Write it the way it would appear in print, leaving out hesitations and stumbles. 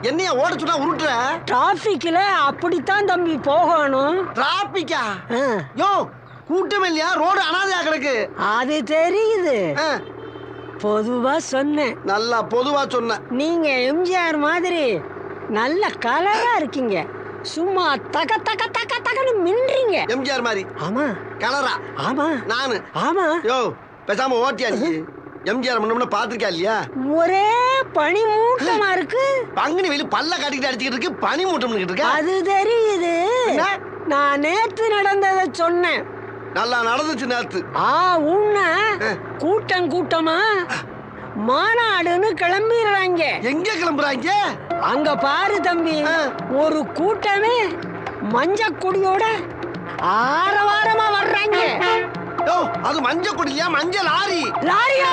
என்னையா ஓட சொன்னா உருட்டுற? டிராபிக்ல அப்படித்தான் தம்பி போகணும். டிராபிக்கா? ஆ, யோ கூட்டம் இல்லையா? ரோடு அனாதையா கிடக்கு. அது தெரியுது. ஆ, பொதுவா சொன்னேன். நல்லா பொதுவா சொன்ன. நீங்க எம்ஜிஆர் மாதிரி நல்ல கலரா இருக்கீங்க. சும்மா தக தக தக தகன்னு மின்றீங்க. எம்ஜிஆர் மாதிரி ஆமா கலரா? ஆமா நானு. ஆமா. யோ பேசாம ஓட்டியா நீ? எம்ஜிஆர் முன்ன பாத்திருக்கா இல்லையா? ஒரே பனி மூட்டமா இருக்கு. பங்குனி வெளி பல்ல காட்டிக்கிட்டு அடிச்சுக்கிட்டு இருக்கு, பனி மூட்டம் இருக்கா? அது தெரியுது. என்ன? நான் நேத்து நடந்ததை சொன்னேன். நல்லா நடந்துச்சு நேத்து. உன்ன கூட்டம் கூட்டமா மாநாடுன்னு கிளம்பிடுறாங்க. எங்க கிளம்புறாங்க? அங்க பாரு தம்பி, ஒரு கூட்டமே மஞ்ச கொடியோட ஆரவாரமா வர்றாங்க. யோ அது மஞ்சள் கொடியா? மஞ்சள் லாரி. லாரியா?